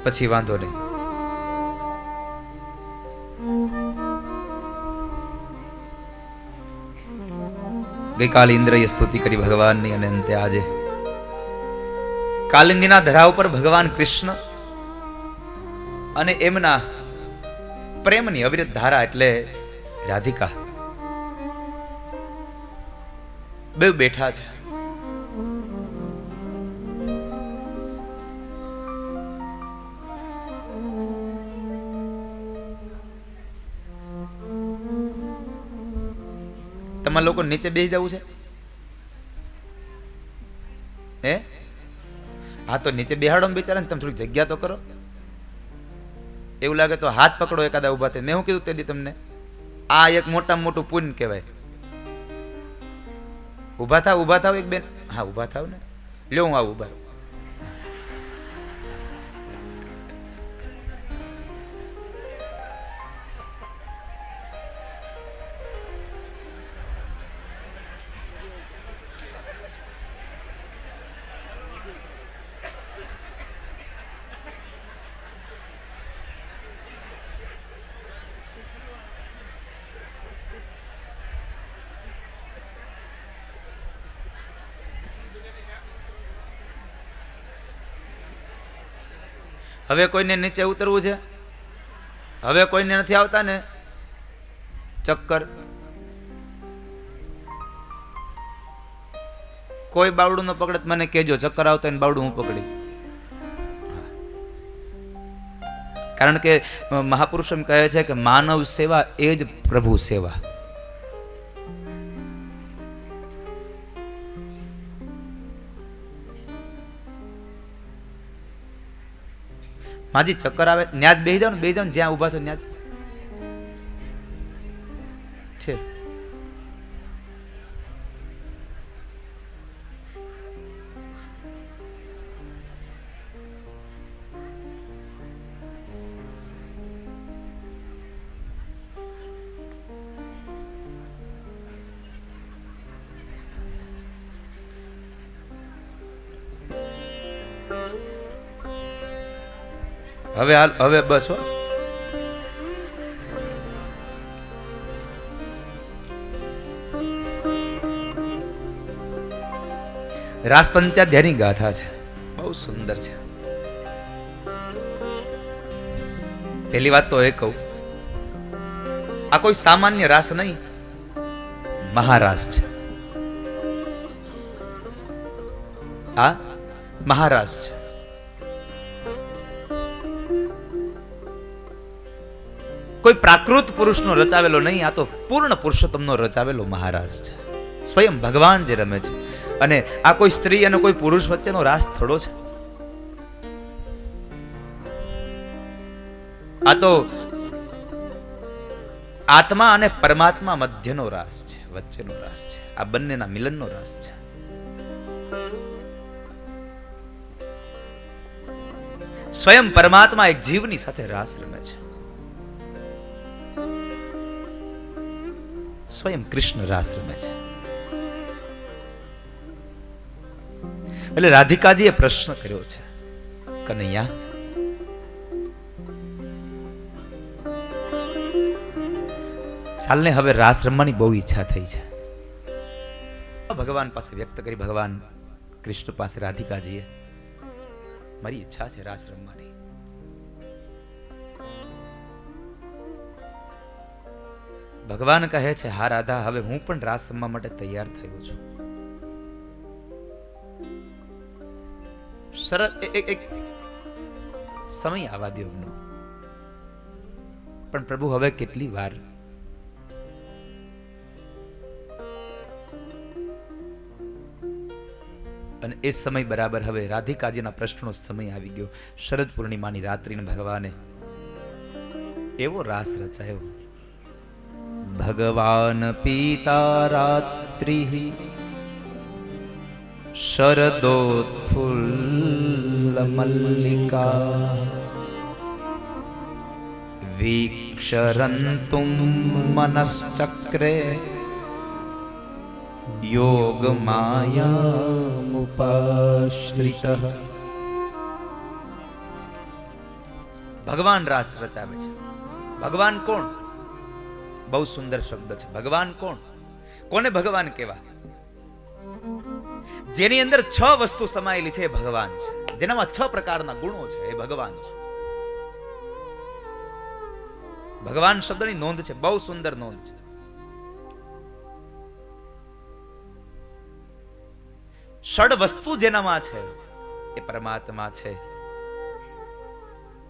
પછી વાંધો નહીં. ગઈકાલે ઇન્દ્રએ સ્તુતિ કરી ભગવાનની અને અંતે આજે કાલિંદીના ધરા ઉપર ભગવાન કૃષ્ણ અને એમના પ્રેમની અવિરત ધારા એટલે રાધિકા બે બેઠા છે. તમારા લોકો નીચે બેસી જવું છે? હે? હા તો નીચે બેહાડો બિચારા ને, તમે થોડીક જગ્યા તો કરો. એવું લાગે તો હાથ પકડો એકાદા ઉભા થાય. મેં શું કીધું તે દી તમને? આ એક મોટામાં મોટું પુણ્ય કહેવાય. ઉભા થાવ એક બેન. હા ઉભા થાવ ને. લ્યો હું આવું ઉભા. હવે કોઈને નીચે ઉતરવું છે? હવે કોઈને નથી આવતા ને ચક્કર? કોઈ બાવડું ન પકડે મને કહેજો. ચક્કર આવતા ને બાવડું હું પકડી. કારણ કે મહાપુરુષો એમ કહે છે કે માનવ સેવા એ જ પ્રભુ સેવા. માજી ચક્કર આવે ન્યાજ બેસી જાવ ને, જ્યાં ઉભા છો ન્યાજ છે. હવે હાલ, હવે બસ હો. રાસ પંચાધ્યાયની ગાથા છે, બહુ સુંદર છે. પહેલી વાત તો એ કહું, આ કોઈ સામાન્ય રાસ નહીં, મહારાસ છે. આ મહારાસ છે. કોઈ પ્રાકૃત પુરુષનો રચાવેલો નહીં, આ તો પૂર્ણ પુરુષોત્તમનો રચાવેલો મહારાસ છે. સ્વયં ભગવાન જે રમે છે. અને આ કોઈ સ્ત્રી અને કોઈ પુરુષ વચ્ચેનો રાસ થોડો છે. આ તો આત્મા અને પરમાત્મા મધ્યનો રાસ છે, વચ્ચેનો રાસ છે. આ બંનેના મિલનનો રાસ છે. સ્વયં પરમાત્મા એક જીવની સાથે રાસ રમે છે. સ્વયં કૃષ્ણ રાસ રમે છે. એટલે રાધિકાજીએ પ્રશ્ન કર્યો છે, કનૈયા, ચાલને હવે રાસ રમવાની બહુ ઈચ્છા થઈ છે. ભગવાન પાસે વ્યક્ત કરી, ભગવાન કૃષ્ણ પાસે રાધિકાજીએ, મારી ઈચ્છા છે રાસ રમવાની. ભગવાન કહે છે, હા રાધા, હવે હું પણ રાસ રમવા માટે તૈયાર થયો છું. સરસ એક સમય આવા દો એમનો. પણ પ્રભુ હવે કેટલી વાર? અને એ સમય બરાબર હવે રાધિકાજીના પ્રશ્નનો સમય આવી ગયો. શરદ પૂર્ણિમાની રાત્રિને ભગવાને એવો રાસ રચાયો. ભગવાન પિતા રાત્રિ શરદોત્ફુલ્લ મલ્લિકા વીક્ષરંતુમ મનશ્ચક્રે યોગ માયામુપાશ્રિતઃ. ભગવાન રાસ રચાવે છે. ભગવાન કોણ? બહુ સુંદર શબ્દ છે. ભગવાન કોણ? કોને ભગવાન કહેવા? જેની અંદર 6 વસ્તુ સમાયેલી છે એ ભગવાન છે. જેનામાં 6 પ્રકારના ગુણો છે એ ભગવાન છે. ભગવાન શબ્દની નોંધ છે, બહુ સુંદર નોંધ છે. ષડ વસ્તુ જેનામાં છે એ પરમાત્મા છે.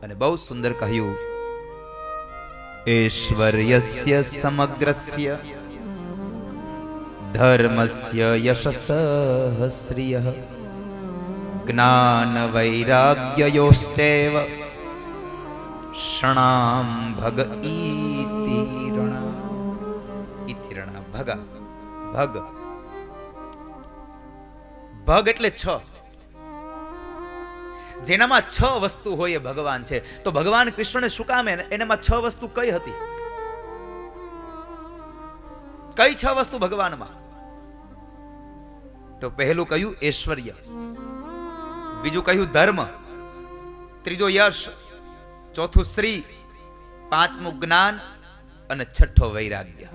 અને બહુ સુંદર કહ્યું, ઐશ્વર્યસ્ય સમગ્રસ્ય ધર્મસ્ય યશસઃ શ્રિયઃ જ્ઞાન વૈરાગ્યયોશ્ચૈવ ષણામ ભગ ઈતિરણા. ઈતિરણા ભગ ભગ ભગ એટલે 6. જેનામાં 6 વસ્તુ હોય એ ભગવાન છે. તો ભગવાન કૃષ્ણને શું કામ એનામાં 6 વસ્તુ કઈ હતી? કઈ 6 વસ્તુ ભગવાનમાં? તો પહેલું કહ્યું ઐશ્વર્ય, બીજું કહ્યું ધર્મ, ત્રીજો યશ, ચોથું શ્રી, પાંચમું જ્ઞાન અને છઠ્ઠો વૈરાગ્ય.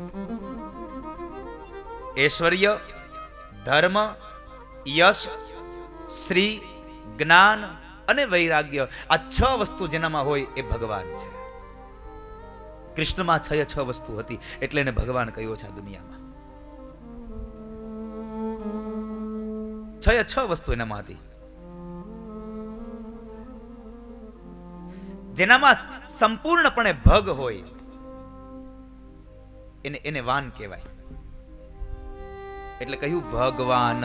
ઐશ્વર્ય, ધર્મ, યશ, શ્રી, જ્ઞાન અને વૈરાગ્ય, આ 6 વસ્તુ જેનામાં હોય એ ભગવાન છે. કૃષ્ણમાં 6 વસ્તુ હતી એટલે એને ભગવાન કહ્યો છે. આ દુનિયામાં 6 વસ્તુ એનામાં હતી. જેનામાં સંપૂર્ણપણે ભગ હોય એને વાન કહેવાય. એટલે કહ્યું ભગવાન.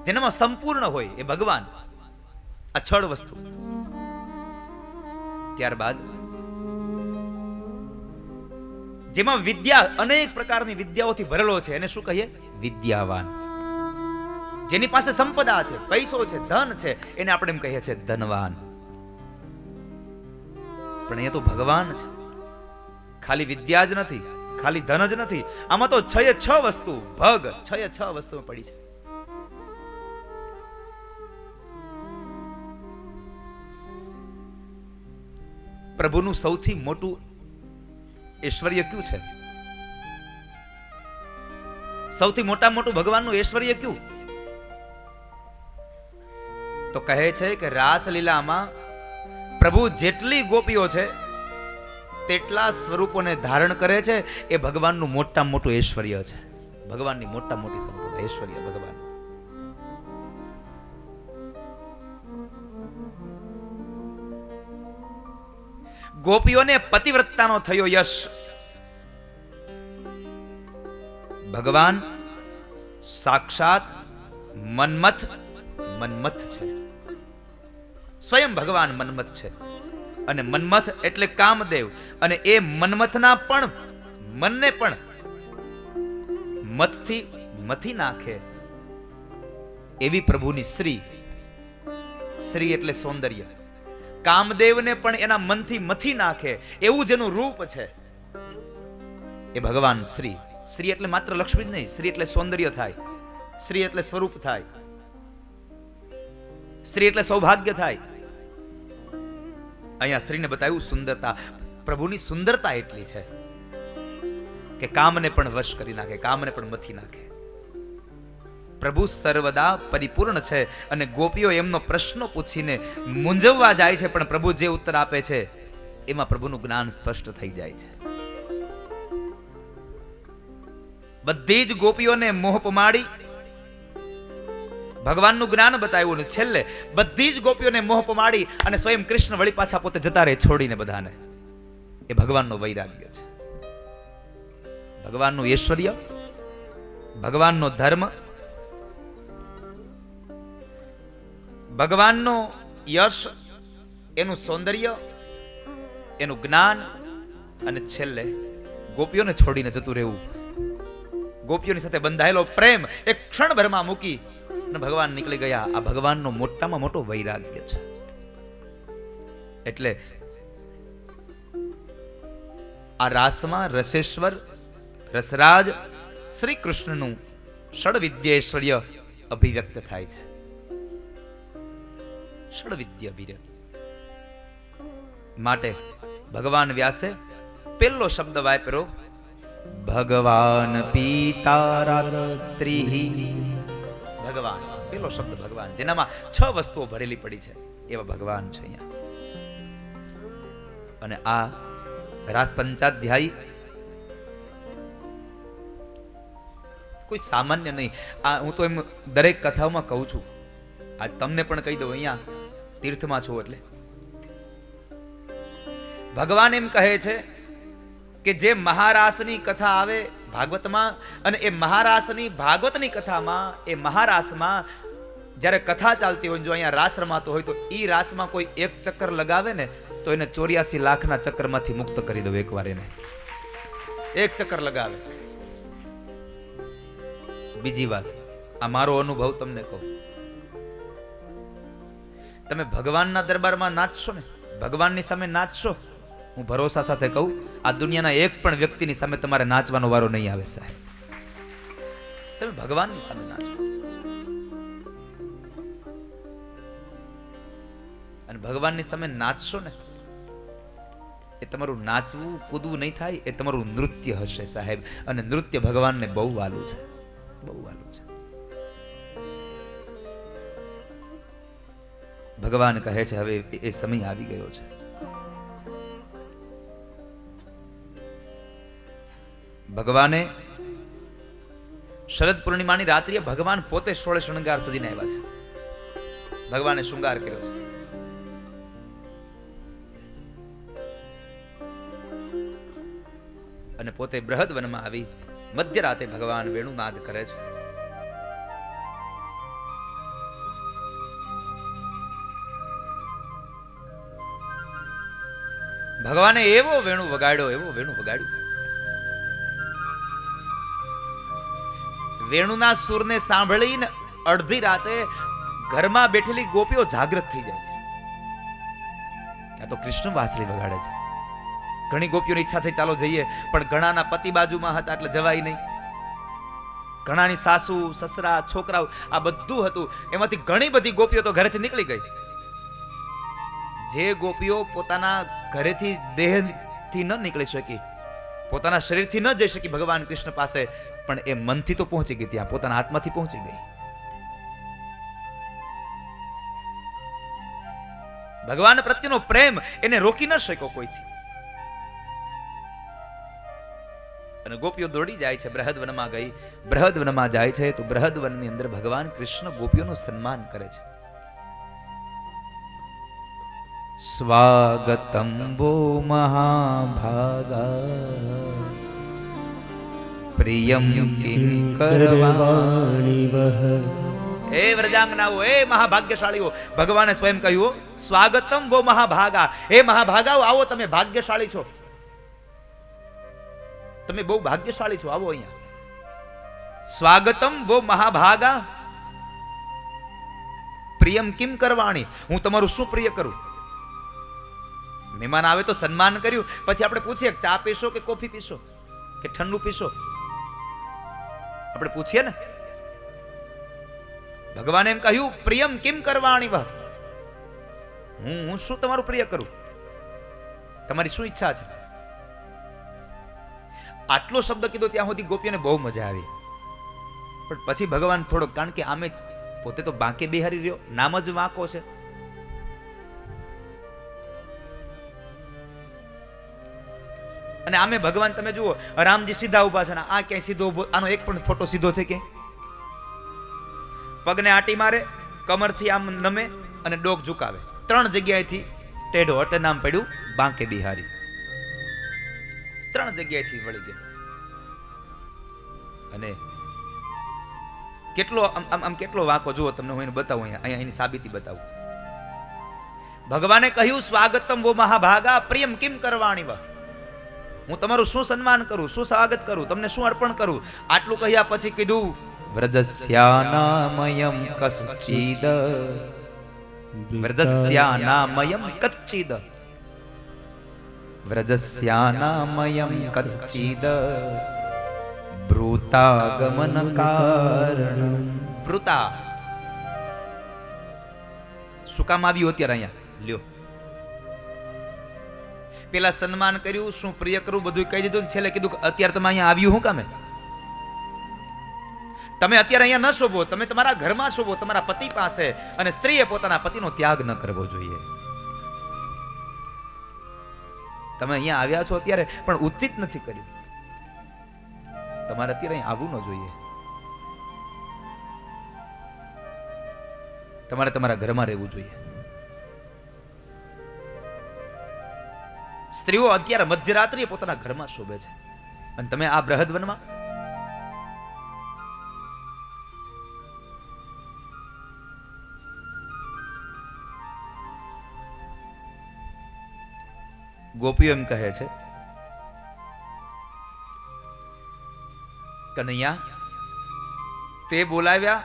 જેનામાં સંપૂર્ણ હોય એ ભગવાન. આ 6 વસ્તુ. ત્યારબાદ જેમાં વિદ્યા, અનેક પ્રકારની વિદ્યાઓથી ભરેલો છે એને શું કહીએ? વિદ્યાવાન. જેની પાસે સંપદા છે, પૈસો છે, ધન છે, એને આપણે એમ કહીએ છીએ ધનવાન. પણ એ તો ભગવાન છે. ખાલી વિદ્યા જ નથી, ખાલી ધન જ નથી, આમાં તો 6 વસ્તુ ભગ 6 વસ્તુઓ પડી છે. પ્રભુનું સૌથી મોટું ઐશ્વર્ય કયું છે? સૌથી મોટું ભગવાનનું ઐશ્વર્ય કયું? તો કહે છે કે રાસલીલામાં પ્રભુ જેટલી ગોપીઓ છે તેટલા સ્વરૂપોને ધારણ કરે છે. એ ભગવાનનું મોટામાં મોટું ઐશ્વર્ય છે. ભગવાનની મોટામાં મોટી સંપદા ઐશ્વર્ય ભગવાન. ગોપીઓને પતિવ્રતાનો થયો યશ. ભગવાન સાક્ષાત મન્મથ છે. સ્વયં ભગવાન મન્મથ છે. અને મન્મથ એટલે કામદેવ. અને એ મન્મથના પણ મનને પણ મતથી મથી નાખે એવી પ્રભુની શ્રી. શ્રી એટલે સૌંદર્ય. કામદેવને પણ એના મનથી મથી નાખે એવું જેનું રૂપ છે એ ભગવાન શ્રી. શ્રી એટલે માત્ર લક્ષ્મી જ નહીં, શ્રી એટલે સૌંદર્ય થાય, શ્રી એટલે સ્વરૂપ થાય, શ્રી એટલે સૌભાગ્ય થાય. અહીંયા સ્ત્રીને બતાવ્યું સુંદરતા. પ્રભુની સુંદરતા એટલી છે કે કામને પણ વશ કરી નાખે, કામને પણ મથી નાખે. પ્રભુ સર્વદા પરિપૂર્ણ છે. અને ગોપીઓ એમનો પ્રશ્નો પૂછીને મૂંઝવવા જાય છે, પણ પ્રભુ જે ઉત્તર આપે છે એમાં પ્રભુનું જ્ઞાન સ્પષ્ટ થઈ જાય છે. બધી જ ગોપીઓને મોહ પમાડી ભગવાનનું જ્ઞાન બતાવ્યું. ને છેલ્લે બધી જ ગોપીઓને મોહ પમાડી અને સ્વયં કૃષ્ણ વળી પાછા પોતે જતા રહે છોડીને બધાને. એ ભગવાનનો વૈરાગ્ય છે. ભગવાનનું ઐશ્વર્ય, ભગવાનનો ધર્મ, ભગવાનનો યશ, એનું સૌંદર્ય, એનું જ્ઞાન, અને છેલ્લે ગોપીઓને છોડીને જતું રહેવું. ગોપીઓની સાથે બંધાયેલો પ્રેમ એક ક્ષણભરમાં મૂકી અને ભગવાન નીકળી ગયા. આ ભગવાનનો મોટામાં મોટો વૈરાગ્ય છે. એટલે આ રાસમાં રસેશ્વર, રસરાજ શ્રી કૃષ્ણનું ષડવિદ્યેશ્વર્ય અભિવ્યક્ત થાય છે. ષડવિદ્ય અભિવ્યક્ત. માટે ભગવાન વ્યાસે પેલો શબ્દ વાપર્યો, ભગવાન પિતારાત્રિ. ભગવાન પેલો શબ્દ ભગવાન, જેનામાં 6 વસ્તુઓ ભરેલી પડી છે એવા ભગવાન છે અહીંયા. અને આ રાસ પંચાધ્યાયી કોઈ સામાન્ય નહીં. આ હું તો એમ દરેક કથાઓમાં કહું છું, આજ તમને પણ કહી દઉં, અહીંયા તીર્થમાં છો એટલે ભગવાન એમ કહે છે કે જે મહારાસની કથા આવે ભાગવતમાં, અને એ મહારાસની ભાગવતની કથામાં, એ મહારાસમાં જ્યારે કથા ચાલતી હોય, જો અહીંયા રાસ રમાતો હોય તો ઈ રાસમાં કોઈ એક ચક્કર લગાવે ને તો એને 84 લાખના ચક્કરમાંથી મુક્ત કરી દો. એકવાર એને એક ચક્કર લગાવે. બીજી વાત, આ મારો અનુભવ તમને કહું, તમે ભગવાનના દરબારમાં નાચશો ને, ભગવાનની સામે નાચશો, હું ભરોસા સાથે કહું, આ દુનિયાના એક પણ વ્યક્તિની સામે તમારે નાચવાનો વારો નહીં આવે સાહેબ. તમે ભગવાનની સામે નાચો, અને ભગવાનની સામે નાચશો ને, એ તમારું નાચવું કૂદવું નહીં થાય, એ તમારું નૃત્ય હશે સાહેબ. અને નૃત્ય ભગવાનને બહુ વાલું છે, બહુ વાલું છે. ભગવાન કહે છે હવે એ સમય આવી ગયો છે. ભગવાને શરદ પૂર્ણિમાની રાત્રિએ ભગવાન પોતે 16 શૃંગાર સજીને આવ્યા છે. ભગવાને શૃંગાર કર્યો છે. અને પોતે બૃહદ વનમાં આવી મધ્યરાતે ભગવાન વેણુનાદ કરે છે. ભગવાને એવો વેણુ વગાડ્યો, એવો વેણુ વગાડ્યું, વેણુના સૂરને સાંભળીને અડધી રાતે ઘરમાં બેઠેલી ગોપીઓ જાગૃત થઈ જાય છે. આ તો કૃષ્ણ વાંસળી વગાડે છે. ઘણી ગોપીઓની ઈચ્છા થઈ ચાલો જઈએ, પણ ઘણાના પતિ બાજુમાં હતા એટલે જવાય નહીં. ઘણાની સાસુ સસરા છોકરાઓ આ બધું હતું, એમાંથી ઘણી બધી ગોપીઓ તો ઘરેથી નીકળી ગઈ. જે ગોપીઓ પોતાના ઘરેથી દેહથી ન નીકળી શકી, પોતાના શરીરથી ન જઈ શકી ભગવાન કૃષ્ણ પાસે, પણ એ મનથી તો પહોંચી ગઈ, ત્યાં પોતાના આત્માથી પહોંચી ગઈ. ભગવાન પ્રત્યેનો પ્રેમ એને રોકી ન શક્યો કોઈથી. અને ગોપીઓ દોડી જાય છે, બૃહદવનમાં ગઈ. બૃહદવનમાં જાય છે તો બૃહદવનની અંદર ભગવાન કૃષ્ણ ગોપીઓનું સન્માન કરે છે. સ્વાગતમ વો મહાભાગા પ્રિયમ કિંકરવાણી વહ. એ વ્રજાંગનાઓ, એ મહાભાગ્યશાળીઓ, ભગવાને સ્વયં કહ્યું, સ્વાગતમ વો મહાભાગા. એ મહાભાગાઓ, આવો, તમે ભાગ્યશાળી છો, તમે બહુ ભાગ્યશાળી છો, આવો અહીંયા. સ્વાગતમ વો મહાભાગા પ્રિયમ કિમ કરવાણી. હું તમારું શું પ્રિય કરું? મહેમાન આવે તો સન્માન કર્યું, પછી આપણે પૂછીએ ચા પીશો કે કોફી પીશો કે ઠંડુ પીશો, આપણે પૂછીએ ને. ભગવાને એમ કહ્યું, પ્રિયમ કિમ કરવાણી વહ. હું શું તમારું પ્રિય કરું? તમારી શું ઈચ્છા છે? આટલો શબ્દ કીધો ત્યાં સુધી ગોપીઓને બહુ મજા આવી. પણ પછી ભગવાન થોડોક, કારણ કે આમે પોતે તો બાંકે બિહારી રહ્યો, નામ જ વાંકો છે. અને આમે ભગવાન તમે જુઓ, રામજી સીધા ઉભા છે, આ ક્યાંય સીધો ઉભો, આનો એક પણ ફોટો સીધો છે ક્યાંય? પગને આટી મારે, કમરથી આમ નમે અને ડોક ઝુકાવે, 3 જગ્યાએથી ટેઢો, એટલે નામ પડ્યું બાંકે બિહારી. 3 જગ્યાએથી વળી ગયા. અને કેટલો આમ કેટલો વાંકો જુઓ, તમને હું એને બતાવું, અહીંયા એની સાબિતી બતાવું. ભગવાને કહ્યું, સ્વાગતમ વો મહાભાગા પ્રિયમ કિમ કરવાણી વહ. હું તમારું શું સન્માન કરું, શું સ્વાગત કરું, તમને શું અર્પણ કરું? આટલું કહ્યા પછી કીધું, વ્રજસ્યાનામયમ કચ્છિદ, વ્રજસ્યાનામયમ કચ્છિદ, વ્રજસ્યાનામયમ કચ્છિદ બ્રૂતાગમન કારણ. બ્રૂતા શું કામ આવ્યું અત્યારે અહીંયા? લ્યો, પેલા સન્માન કર્યું, શું પ્રિય કરું બધું કહી દીધું, છેલ્લે કીધું કે અત્યારે તમે અહીંયા આવ્યું હું કામે? તમે અત્યારે અહીંયા ન શોભો, તમે તમારા ઘરમાં શોભો, તમારા પતિ પાસે. અને સ્ત્રીએ પોતાના પતિનો ત્યાગ ન કરવો જોઈએ. તમે અહીંયા આવ્યા છો અત્યારે, પણ ઉચિત નથી કર્યું. તમારે અત્યારે અહીં આવવું ન જોઈએ. તમારે તમારા ઘરમાં રહેવું જોઈએ. સ્ત્રીઓ અત્યારે મધ્યરાત્રિએ પોતાના ઘરમાં શોભે છે, અને તમે આ બૃહદવનમાં. ગોપીઓ એમ કહે છે, કનૈયા તે બોલાવ્યા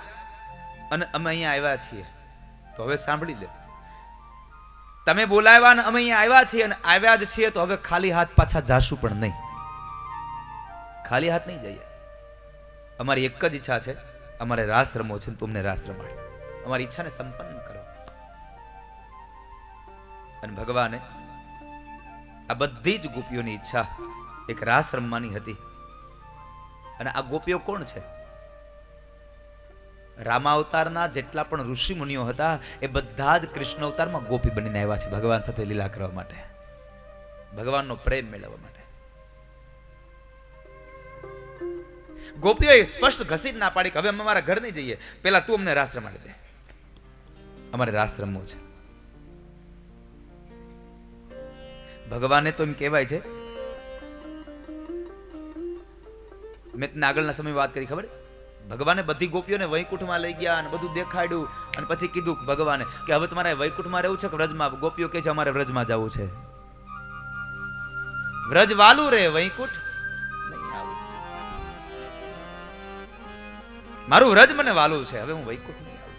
અને અમે અહીંયા આવ્યા છીએ, તો હવે સાંભળી લે. તમે બોલાવ્યા અને અમે અહીંયા આવ્યા છીએ, અને આવ્યા જ છીએ તો હવે ખાલી હાથ પાછા જાશું પણ નહીં. ખાલી હાથ નહીં જઈએ. અમારી એક જ ઈચ્છા છે, અમારે રાસ રમવો છે, તમને રાસ રમાડે. અમારી ઈચ્છાને સંપન્ન કરો. અને ભગવાને આ બધી જ ગોપીઓની ઈચ્છા એક રાસ રમવાની હતી. અને આ ગોપીઓ કોણ છે? રામાવતારના જેટલા પણ ઋષિ મુનિઓ હતા એ બધા જ કૃષ્ણ અવતારમાં ગોપી બનીને આવ્યા છે, ભગવાન સાથે લીલા કરવા માટે, ભગવાનનો પ્રેમ મેળવવા માટે. ગોપીઓએ સ્પષ્ટ ઘસી ના પાડી કે હવે અમે અમારા ઘર નહીં જઈએ, પેલા તું અમને રાસ રમાડી દે, અમારે રાસ રમવો છે. ભગવાને તો એમ કહેવાય છે, મેં તને આગળના સમય વાત કરી, ખબર? ભગવાને બધી ગોપીઓને વૈકુંઠમાં લઈ ગયા અને બધું દેખાડ્યું, અને પછી કીધું ભગવાને કે હવે તમારે વૈકુંઠમાં રહેવું છે કે વ્રજમાં? ગોપીઓ કહે છે અમારે વ્રજમાં જવું છે. વ્રજ વાલું રે, વૈકુંઠ નહીં આવું. મારું વ્રજ મને વાલું છે, હવે હું વૈકુંઠ નહીં આવું.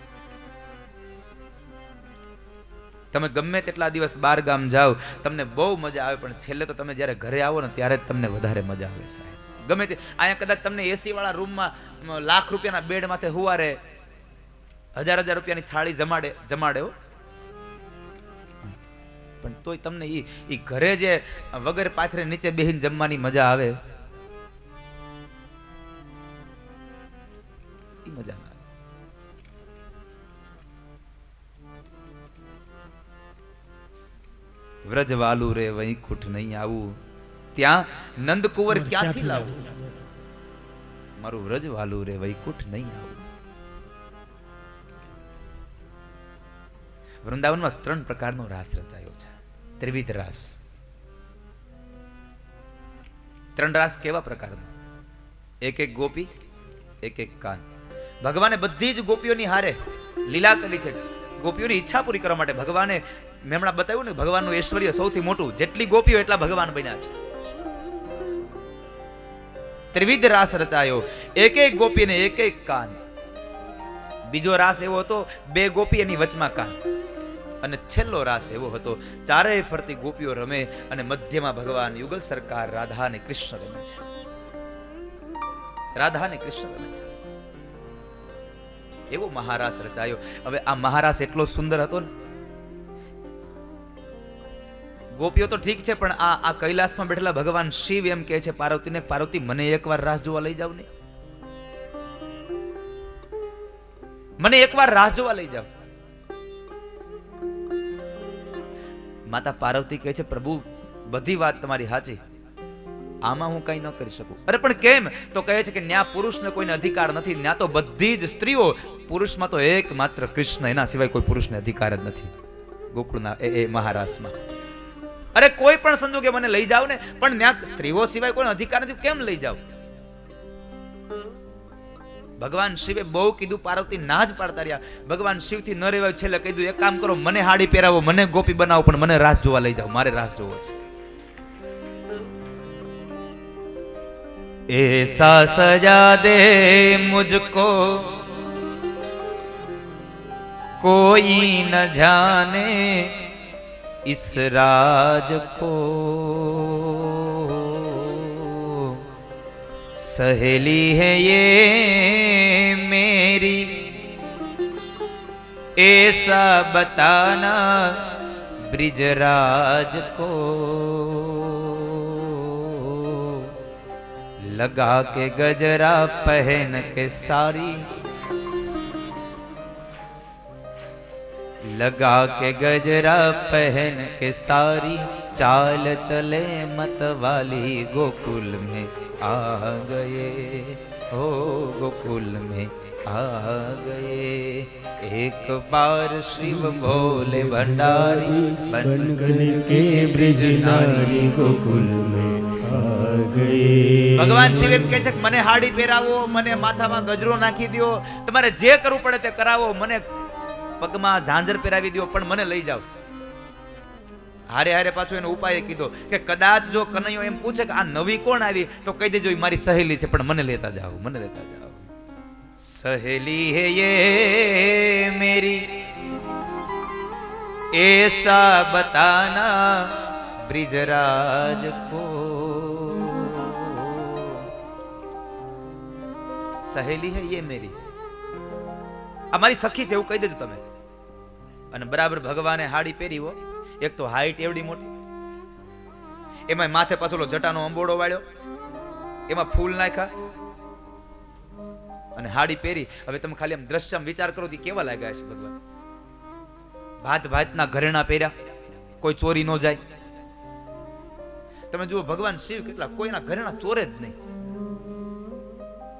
તમે ગમે તેટલા દિવસ બાર ગામ જાઓ, તમને બહુ મજા આવે, પણ છેલ્લે તો તમે જ્યારે ઘરે આવો ને ત્યારે જ તમને વધારે મજા આવે સાહેબ. ગમે તે અહીંયા કદાચ તમને એસી વાળા રૂમમાં લાખ રૂપિયાના બેડ માથે હુવારે 1000 રૂપિયાની થાળી જમાડે હો, પણ તોય તમને ઈ ઘરે જે વગર પાથરે નીચે બેહીને જમવાની મજા આવે, ઈ મજા ના આવે. વ્રજ વાલું રે વૈકુંઠ નહીં આવું, ત્યાં નંદકુંવર ક્યાંથી લાવું? મારું વ્રજ વાલું રે વૈકુંઠ નહીં આવું. વૃંદાવનમાં 3 પ્રકારનો રાસ રચાયો છે, ત્રિવિધ રાસ. 3 રાસ કેવા પ્રકારનો? એક એક ગોપી, એક એક કાન. ભગવાને બધી જ ગોપીઓની હારે લીલા કરી છે, ગોપીઓની ઈચ્છા પૂરી કરવા માટે. ભગવાને મેં હમણાં બતાવ્યું ને, ભગવાનનું ઐશ્વર્ય સૌથી મોટું, જેટલી ગોપીઓ એટલા ભગવાન બન્યા છે. ત્રિવિધ રાસ રચાયો, એક એક ગોપીને એક એક કાન. બીજો રાસ એવો હતો 2 ગોપી એની વચમાં કાન. અને છેલ્લો રાસ એવો હતો ચારેય ફરતી ગોપીઓ રમે અને મધ્યમાં ભગવાન યુગલ સરકાર રાધા અને કૃષ્ણ રમે છે. રાધા અને કૃષ્ણ રમે છે. એવો મહારાસ રચાયો. હવે આ મહારાસ એટલો સુંદર હતો ને, ગોપીઓ તો ઠીક છે, પણ આ કૈલાસમાં બેઠેલા ભગવાન શિવ એમ કહે છે પાર્વતીને, પાર્વતી મને એકવાર રાસ જોવા લઈ જાવ ને, મને એકવાર રાસ જોવા લઈ જાવ. માતા પાર્વતી કહે છે પ્રભુ બધી વાત તમારી સાચી, આમાં હું કઈ ન કરી શકું. અરે પણ કેમ? તો કહે છે કે ન્યા પુરુષને કોઈને અધિકાર નથી, ન્યા તો બધી જ સ્ત્રીઓ, પુરુષમાં તો એકમાત્ર કૃષ્ણ, એના સિવાય કોઈ પુરુષને અધિકાર જ નથી ગોકુળના એ મહારાસમાં. અરે કોઈ પણ સંજોગે મને લઈ જાવ ને, પણ ન્યા સ્ત્રીઓ સિવાય કોઈ અધિકાર નથી, કેમ લઈ જાવ? ભગવાન શિવે બહુ કીધું, પાર્વતી ના જ પાડતા રહ્યા. ભગવાન શિવ થી ન રહેવાય, છેલ્લે કીધું એક કામ કરો, મને હાડી પહેરાવો, મને ગોપી બનાવો, પણ મને રાસ જોવા લઈ જાઓ, મારે રાસ જોવો છે. ऐसा सजा दे मुझको कोई न जाने इस राज को, सहेली है ये मेरी ऐसा बताना ब्रिजराज को लगा के गजरा पहन के सारी, लगा के गजरा पहन के सारी, चाल चले मतवाली गोकुल में आ गए, ओ गोकुल में आ गए। एक बार शिव भोले भंडारी बन के ब्रिज नारी गोकुल में आ गए। ભગવાન શિવ એમ કહે છે કે મને હાડી પહેરાવો, મને માથામાં ગજરો નાખી દો, તમારે જે કરવું પડે તે કરાવો, મને પગમાં ઝાંઝર પહેરાવી દો, પણ મને લઈ જાઓ. હારે હારે પાછો એનો ઉપાય કીધો કે કદાચ જો કનૈયો એમ પૂછે કે આ નવી કોણ આવી, તો કહી દેજો એ મારી સહેલી છે, પણ મને લેતા જાઓ, મને લેતા જાઓ. सहेली है ये मेरी ऐसा बताना ब्रिजराज को, सहेली है ये मेरी, અમારી સખી છે એવું કહી દેજો તમે. અને બરાબર ભગવાને હાડી પહેરી હો, એક તો હાઈટ એવડી મોટી, એમાં માથે પાછો જટાનો અંબોડો વાળ્યો, એમાં ફૂલ નાખ્યા અને હાડી પહેરી. હવે તમે ખાલી આમ દ્રશ્યમ વિચાર કરો તો કેવા લાગ્યા છે ભગવાન. ભાત ભાતના ઘરેણા પહેર્યા, કોઈ ચોરી ન જાય. તમે જુઓ ભગવાન શિવ કેટલા કોઈના ઘરેણા ચોરે જ નહીં.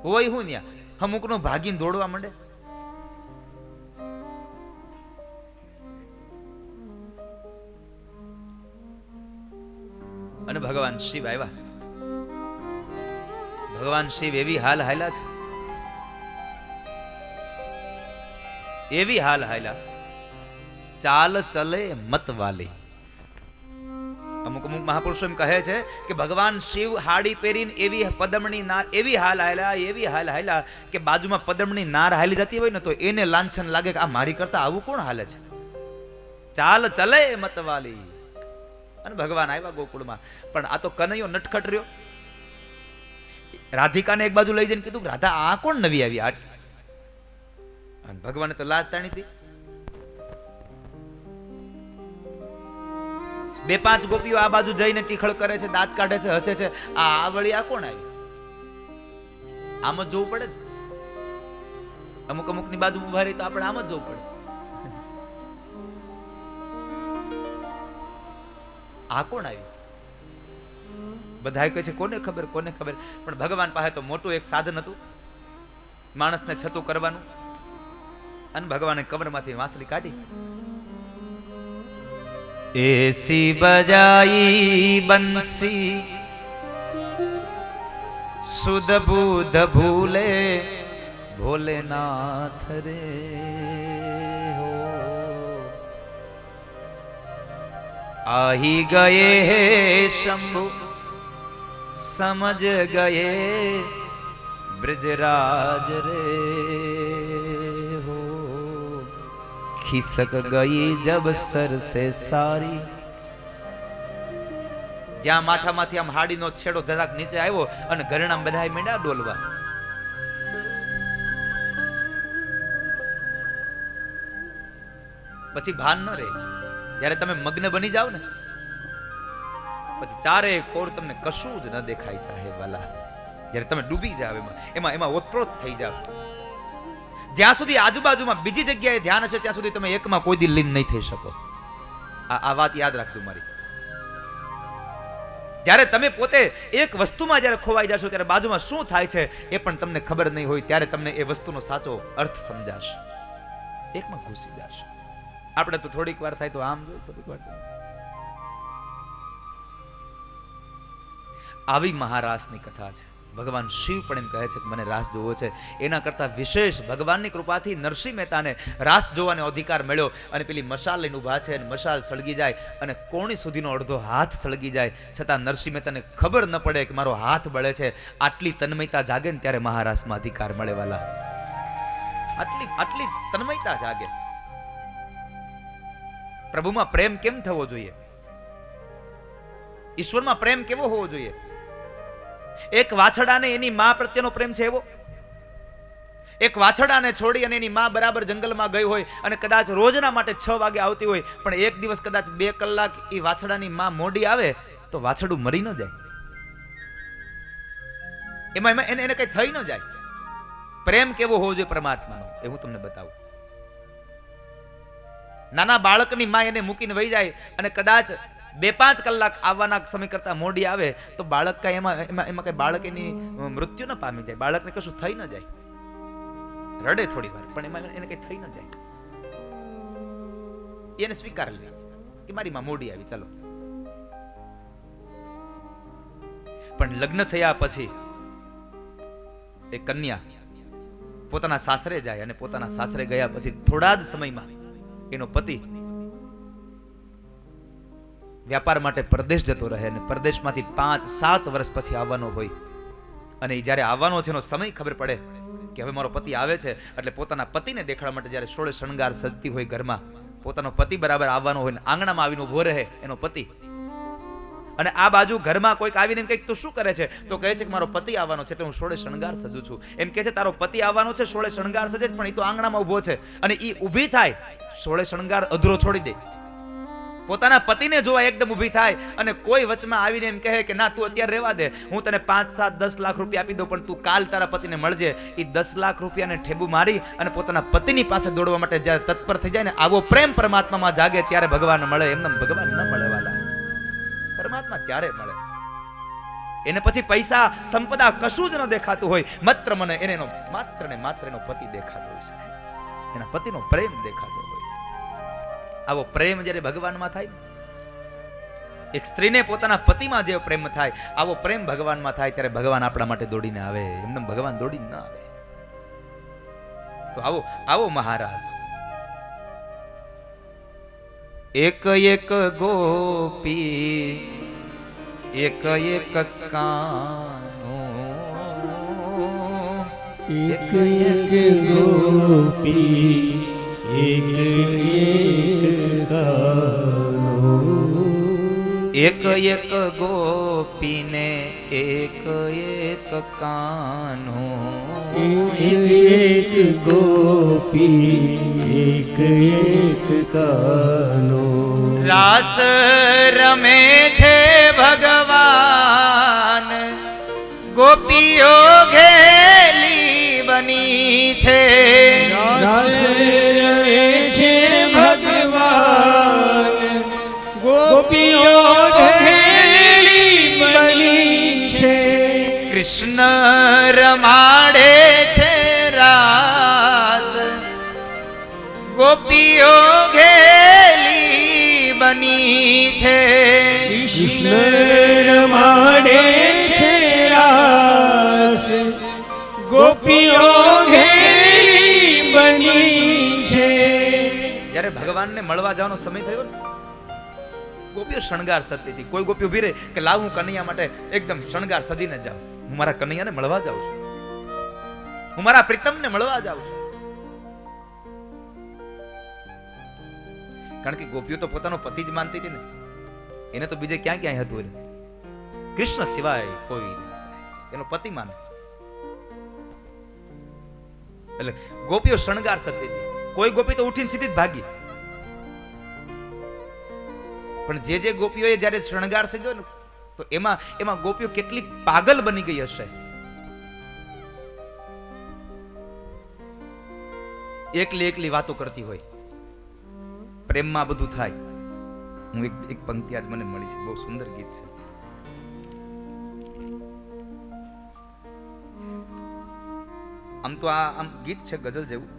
હોય હું ન્યા અમુકનો ભાગીને દોડવા માંડે. અને ભગવાન શિવ આવ્યા. ભગવાન શિવ એવી હાલ હાલ્યા છે, એવી હાલ હાલ્યા, ચાલ ચલે મત વાલી. અમુક અમુક મહાપુરુષો એમ કહે છે કે ભગવાન શિવ હાડી પહેરીને એવી પદમણી નાર, એવી હાલ હાલ્યા, એવી હાલ હાલ્યા કે બાજુમાં પદમણી નાર હાલી જતી હોય ને તો એને લાંછન લાગે કે આ મારી કરતા આવું કોણ હાલે છે. ચાલ ચલે મત વાલી. અને ભગવાન આવ્યા ગોકુળમાં. પણ આ તો કનૈયો નટખટ રહ્યો. રાધિકાને એક બાજુ લઈ જઈને કીધું રાધા આ કોણ નવી આવી? આ ભગવાને તો લાજ તાણી હતી. બે પાંચ ગોપીઓ આ બાજુ જઈને ટીખળ કરે છે, દાંત કાઢે છે, હસે છે. આ વળી આ કોણ આવી? આમ જ જોવું પડે. અમુક અમુક ની બાજુ ઉભા રહી તો આપણે આમ જ જોવું પડે. આ કોણ આવી? બધા કહે છે કોને ખબર, કોને ખબર. પણ ભગવાન પાસે તો મોટું એક સાધન હતું માણસને છતું કરવાનું. અને ભગવાને કમરમાંથી વાંસળી કાઢી, એસી બજાઈ બંસી સુધ બુધ ભૂલે ભોલેનાથ રે હો. આહી ગયે હે શંભુ સમજ ગયે ब्रजराज रे हो, खिसक गई जब सर से सारी. જ્યાં માથામાંથી આમ હાડીનો છેડો જરાક નીચે આવ્યો અને ઘરેણા બધા મેંડા ડોલવા. પછી ભાન ન રહે. જ્યારે તમે મગ્ન બની જાવ ને પછી ચારે કોર તમને કશું જ ન દેખાય સાહેબ વાલા. જ્યારે તમે ડૂબી જાવ એમાં ઓતપ્રોત થઈ જાવ. જ્યાં સુધી આજુબાજુમાં બીજી જગ્યાએ ધ્યાન હશે ત્યાં સુધી તમે એકમાં કોઈ દી લીન નહીં થઈ શકો. આ વાત યાદ રાખજો મારી. જ્યારે તમે પોતે એક વસ્તુમાં જ્યારે ખોવાઈ જશો ત્યારે બાજુમાં શું થાય છે એ પણ તમને ખબર નહીં હોય, ત્યારે તમને એ વસ્તુનો સાચો અર્થ સમજાશે. એકમાં ઘૂસી જશે. આપણે તો થોડીક વાર થાય તો આમ જોઈએ, થોડીક વાર. આવી મહારાસની કથા છે. ભગવાન શિવ પણ એમ કહે છે કે મને રાસ જોવો છે. એના કરતા વિશેષ ભગવાનની કૃપાથી નરસિંહ મહેતાને રાસ જોવાનો અધિકાર મળ્યો. અને પેલી મશાલ લઈને ઉભા છે અને મશાલ સળગી જાય અને કોણી સુધીનો અડધો હાથ સળગી જાય, છતાં નરસિંહ મહેતાને ખબર ન પડે કે મારો હાથ બળે છે. આટલી તન્મયતા જાગે ને ત્યારે મહારાસમાં અધિકાર મળે વાલા. આટલી તન્મયતા જાગે. પ્રભુમાં પ્રેમ કેમ થવો જોઈએ? ઈશ્વરમાં પ્રેમ કેવો હોવો જોઈએ? એક વાછડાને એની મા પ્રત્યેનો પ્રેમ છે એવો, એક વાછડાને છોડી અને એની માં બરાબર જંગલમાં ગઈ હોય અને કદાચ રોજના માટે 6 વાગે આવતી હોય, પણ એક દિવસ કદાચ 2 કલાક એ વાછડાની માં મોડી આવે તો વાછડું મરી ન જાય, એમાં એને કઈ થઈ ન જાય. પ્રેમ કેવો હોવો જોઈએ પરમાત્માનો એ હું તમને બતાવું. નાના બાળકની માં એને મૂકીને વહી જાય અને કદાચ 2-5 કલાક આવવાના સમય કરતા મોડી આવે તો બાળક કઈ એમાં કઈ બાળક એની મૃત્યુ ન પામી જાય, બાળકને કશું થઈ ન જાય, રડે થોડી વાર પણ એમાં એને કઈ થઈ ન જાય, એને સ્વીકાર લે કે મારી માં મોડી આવી, ચાલો. પણ લગ્ન થયા પછી એ કન્યા પોતાના સાસરે જાય અને પોતાના સાસરે ગયા પછી થોડા જ સમયમાં એનો પતિ વ્યાપાર માટે પરદેશ જતો રહે અને પરદેશમાંથી 5-7 વર્ષ પછી આવવાનો હોય અને જ્યારે આવવાનો છે એનો સમય ખબર પડે કે હવે મારો પતિ આવે છે, એટલે પોતાના પતિને દેખાડવા માટે જ્યારે સોળે શણગાર સજતી હોય ઘરમાં, પોતાનો પતિ બરાબર આવવાનો હોય ને આંગણામાં આવીને ઉભો રહે એનો પતિ, અને આ બાજુ ઘરમાં કોઈક આવીને એમ કહે તું શું કરે છે, તો કહે છે કે મારો પતિ આવવાનો છે એટલે હું સોળે શણગાર સજું છું. એમ કહે છે તારો પતિ આવવાનો છે, સોળે શણગાર સજે પણ એ તો આંગણામાં ઉભો છે, અને એ ઊભી થાય સોળે શણગાર અધૂરો છોડી દે, પોતાના પતિને જોવા એકદમ ઊભી થાય અને કોઈ વચમાં આવીને એમ કહે કે ના તું અત્યારે રહેવા દે, હું તને 5-7-10 લાખ રૂપિયા આપી દઉં, પણ તું કાલ તારા પતિને મળજે. એ 10 લાખ રૂપિયાને ઠેબુ મારી અને પોતાના પતિની પાસે દોડવા માટે જ્યારે તત્પર થઈ જાય ને, આવો પ્રેમ પરમાત્મામાં જાગે ત્યારે ભગવાન મળે, એમને ભગવાન ન મળે વાલા, પરમાત્મા ત્યારે મળે. એને પછી પૈસા સંપદા કશું જ ન દેખાતું હોય, માત્ર ને માત્ર એનો પતિ દેખાતો હોય છે, એના પતિનો પ્રેમ દેખાતો હોય. આવો પ્રેમ જ્યારે ભગવાનમાં થાય, એક સ્ત્રીને પોતાના પતિમાં જે પ્રેમ થાય, આવો પ્રેમ ભગવાનમાં થાય ત્યારે ભગવાન આપણા માટે દોડીને આવે, એમને ભગવાન દોડીને ના આવે. તો આવો મહારાસ. એક એક ગોપી એક એક કાનો, એક એક ગોપી એક એક કાનો, એક એક ગોપીને એક એક કાનો, એક એક ગોપી એક એક કાનો. રાસ રમે છે ભગવાન, ગોપીઓ ઘેલી બની છે. રાસ રમે છે ભગવાન, ગોપીઓ ઘેલી બની છે. કૃષ્ણ રમાડે છે રાસ, ગોપીઓ ઘેલી બની છે. કૃષ્ણ રમાડે છે રાસ, ગોપીઓ ઘેરી બની છે. જ્યારે ભગવાનને મળવા જવાનો સમય થયો ને, ગોપીઓ શણગાર સજતી હતી. કોઈ ગોપી ઉભી રહે કે લાવ હું કનૈયા માટે એકદમ શણગાર સજીને જાઉં, હું મારા કનૈયાને મળવા જાઉં છું, હું મારા પ્રીતમને મળવા જાઉં છું. કારણ કે ગોપીઓ તો પોતાનો પતિ જ માનતી હતી ને, એને તો બીજે ક્યાં ક્યાંય હતું, કૃષ્ણ સિવાય કોઈ એનો પતિ માને. એટલે ગોપીઓ શણગાર સજતી હતી. કોઈ ગોપી તો ઉઠીને સીધી જ ભાગી, પણ જે ગોપીઓએ જ્યારે શણગાર સજ્યો ને તો એમાં ગોપીઓ કેટલી પાગલ બની ગઈ હશે. એકલી વાતો કરતી હોય, પ્રેમમાં બધું થાય. હું એક પંક્તિ આજ મને મળી છે, બહુ સુંદર ગીત છે. આમ તો આમ ગીત છે ગઝલ જેવું,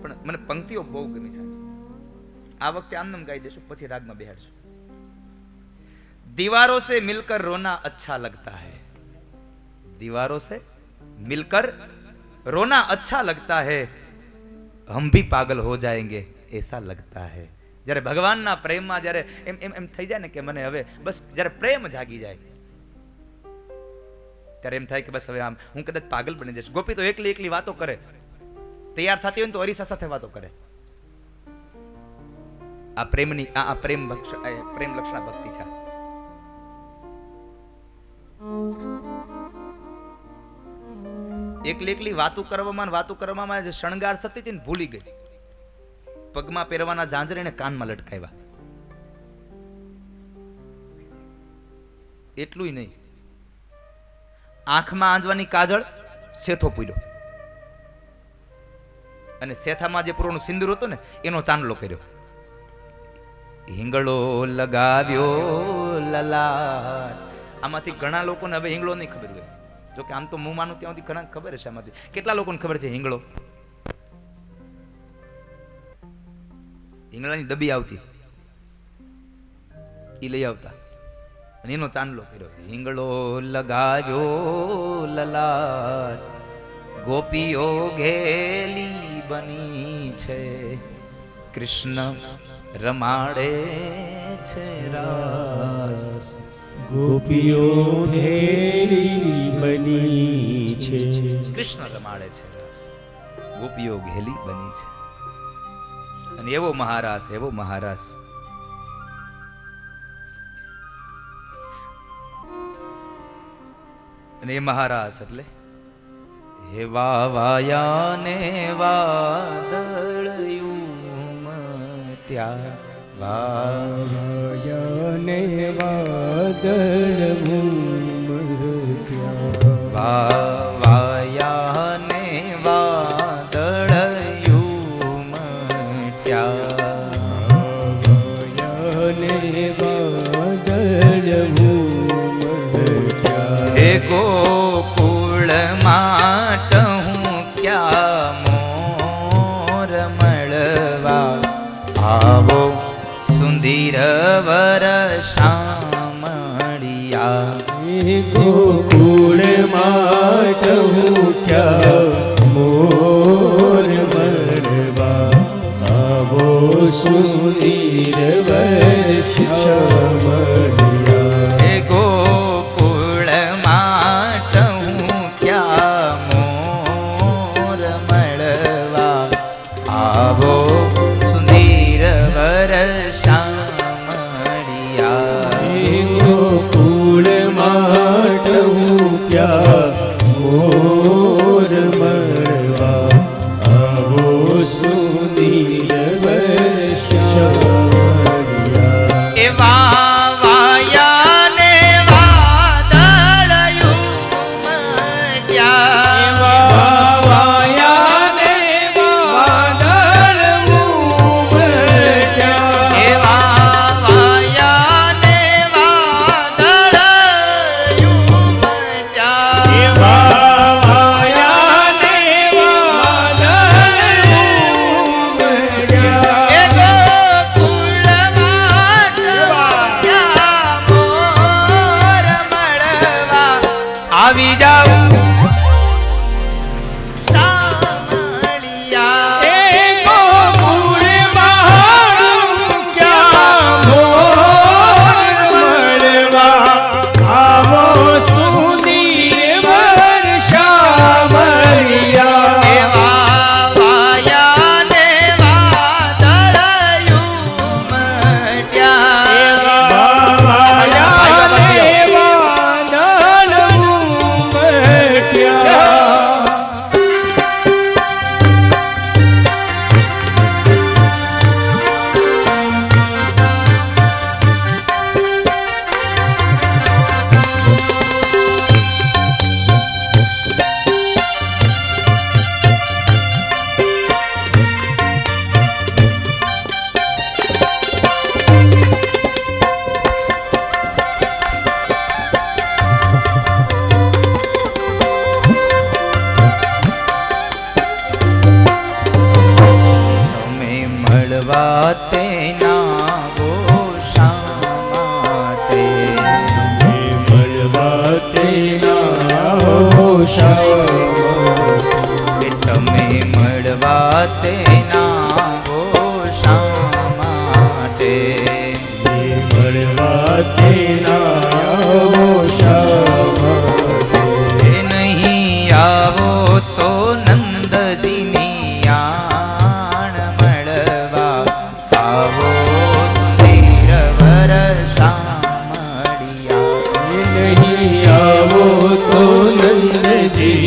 પણ મને પંક્તિઓ બહુ ગમી છે. આ વખતે આમ ગાઈ દેશું, પછી રાગમાં બેહાડશું. दीवारों से मिलकर रोना अच्छा लगता है, दीवारों से मिलकर रोना अच्छा लगता है, हम भी पागल हो जाएंगे ऐसा लगता है. જ્યારે ભગવાનના પ્રેમમાં જ્યારે એમ થઈ જાય ને કે મને હવે બસ જ્યારે પ્રેમ જાગી જાય ત્યારે એમ થાય કે બસ હવે આમ હું કદાચ પાગલ બની જઈશ. ગોપી તો એકલી વાતો કરે, તૈયાર થતી હોય તો અરીસા સાથે વાતો કરે. આ પ્રેમની આ પ્રેમ લક્ષણા ભક્તિ છે. એકલી એકલી વાતો કરવામાં જે શણગાર થતી હતી ને ભૂલી ગઈ. પગમાં પહેરવાના ઝાંઝર એને કાનમાં લટકાવ્યા. એટલું નહીં, આંખમાં આંજવાની કાજળ સેથો પૂર્યો અને સેથામાં જે પૂરોનું સિંદૂર હતું ને એનો ચાંદલો કર્યો. હિંગળો લગાવ્યો લલાટ. આમાંથી ઘણા લોકોને હવે હિંગળો નહીં ખબર હોય. જોકે આમ તો હું માનું ત્યાં સુધી ઘણા ખબર હશે. આમાંથી કેટલા લોકોને ખબર છે હિંગળો? હિંગળાની ડબ્બી આવતી, એ લઈ આવતા અને એનો ચાંદલો કર્યો. હિંગળો લગાવ્યો લલાટ, ગોપીઓ ઘેલી બની છે, કૃષ્ણ રમાડે છે રાસ. ગોપીઓ ઘેરી બની છે, કૃષ્ણ રમાડે છે રાસ, ગોપીઓ ઘેલી બની છે. અને એવો મહારાસ, એવો મહારાસ. અને એ મહારાસ એટલે હે વાવાયા ને વાદળયું ત્યાં, વાયાને વાદળ વાવાયા ને વાદળયું ત્યાં, વાયાને વાદળ હે ગોકુળ માટ હું ક્યાં મોર મળવા આવો સુંદર વર શામળિયા. ગોકુળ માટ હું ક્યાં મોર મળવા આવો સુંદર વર શામળિયા. હે ગોકુળ માટ હું ક્યાં મોર મળવા આવો સુંદર વર શામળિયા. ગોકુળ માટ હું ક્યાં મોર મળવા આવો સુંદર વર શામળિયા. એ વાવાયા ને વાદળયું ત્યાં, વાયાને વાદળ ઉમટ્યા. એ વાવાયા ને વાદળયું ત્યાં, વાયાને વાદળ ઉમટ્યા. એ ગોકુળ માટ ત્યાં મોર મળવા આવી જાઉં શામળિયા. એ ગોકુળ માટ ક્યાં મોર મળવા આવો સુંદર વર શામળિયા. એ વાવાયા ને વાદળયું ત્યાં, વાયાને વાદળ ઉમટ્યા. તમે મળવા તેના ગો શા માટે, મળવા તેના શા કે તમે મળવા તેના ગો શા માટે, મળવા તેના શા એ નહીં આવો તો નંદજીની આણ મળવા આવો સુંદર વર શામળિયા. નહીં આવો તો નંદજી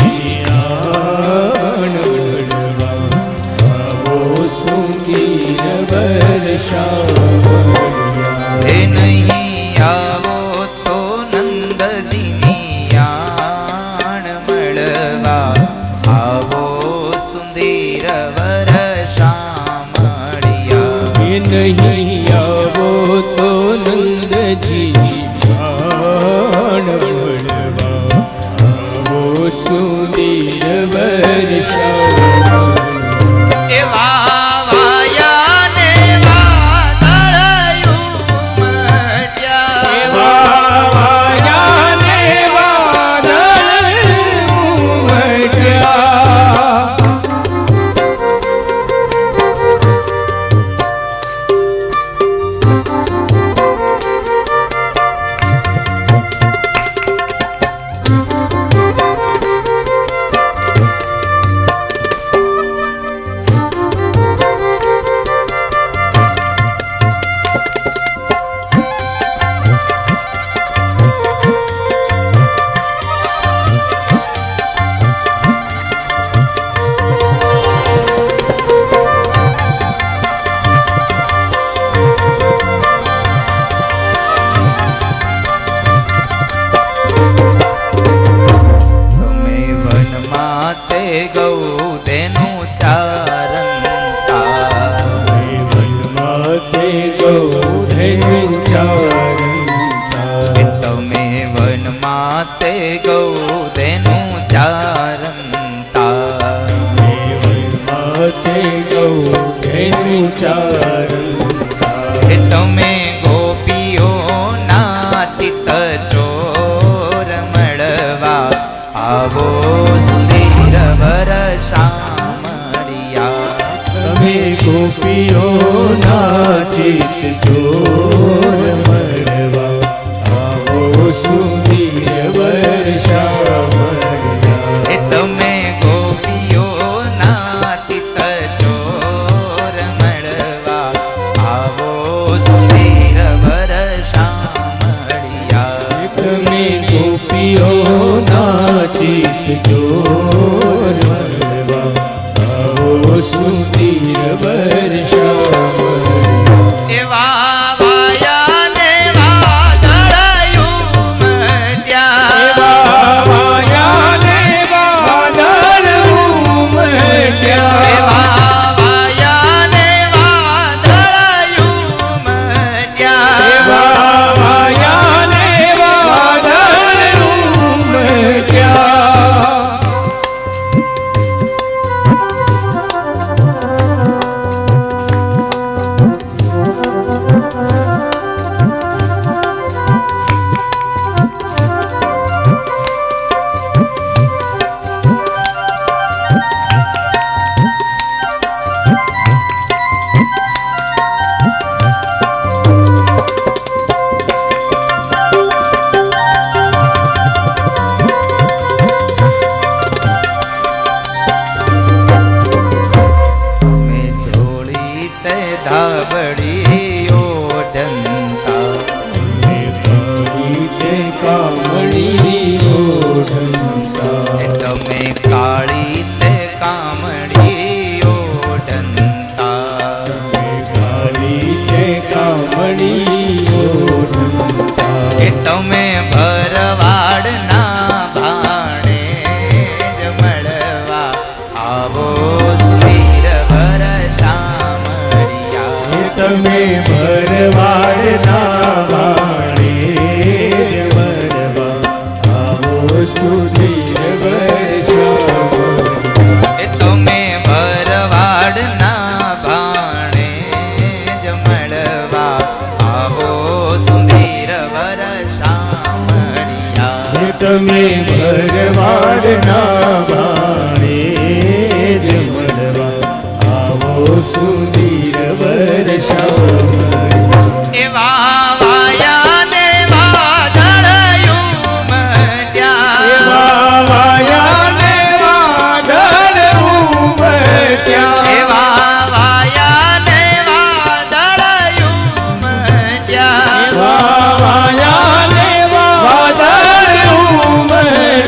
અહીં આવો તો નંદજી પ્રાણ મળવા આવો સુંદર વર્ષા એવા વાયાને વાદળયું મટ્યા. એવા વાયાને વાદળ ઉમટ્યા. તમે વનમાં તે ગૌ તેનું ચારણ તા. વનમાતે ગૌધેનું ચારણ કે તમે વનમાં તે ગૌ તેનું ચારણ તા. વનમાતે ગૌધેનું ચારણ કે તમે ગોપીઓ ના ચિત ચોર મળવા આવો સુધીર વરસામળિયા. તમે ગોપીઓ નાચિત ચોર મળવા આવો સુંદર વર્ષા મળ્યા. એ તમે ગોપીઓ ના ચિત ચોર મળવા આવો સુધીર વરસામળિયા. તમે ગોપીઓ નાચિત ચોર મળવા આવો સુંદર વર્ષા મળ્યા. એવા વાયાને વાદળયું મટ્યા. એવા વાયાને વાદળ ઉમટ્યા. એવા વાયાને વાદળયું મટ્યા. એવા વાયાને વાદળ ઉમટ્યા. મેં જોડી તે ધાબડી ઓઢંતા. તે કામળી ઓઢંતા. એ તમે કાળી તે કામડી ઓઢંતા. કાળી તે કામળી ઓઢંતા. કે તમે ભરવાડના ભાણે જ મળવા આવો સુધીર વરસામળિયા. તમે ભરવાડના વાણે મળવા આવો સુધીર વર્ષા મળ્યા. એ તમે ભરવાડના ભાણે જ મળવા આવો સુધીર વરસામળિયા. તમે ભરવાડના વાણે જ મળવા આવો સુધીર વર્ષા મળ્યા. એવા વાયાને વાદળયું મટ્યા. એવા વાયાને વાદળ ઉમટ્યા. એવા વાયાને વાદળયું મટ્યા. એવા વાયાને વાદળ ઉમટ્યા.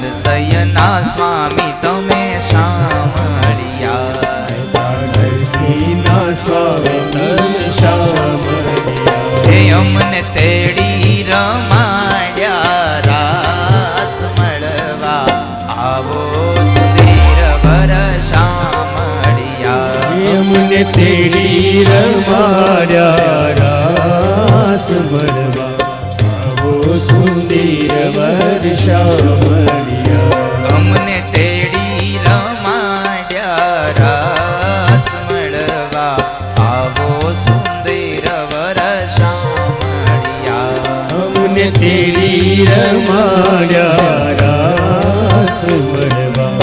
નરસૈયના સ્વામી તમે શામળિયા નરસિંહના સ્વામી તમે શામળિયા હે અમને તેડી રમાડ્યા રાસ મળવા આવો સુધીર વર શામળિયા અમને તેડી રમાડ્યા રાસ મળવા આવો સુંદર વર શામળિયા અમને તેડી રમાડ્યા રાસ મળવા આવો સુંદર વર શામળિયા અમને તેડી રમાડ્યા રાસ મળવા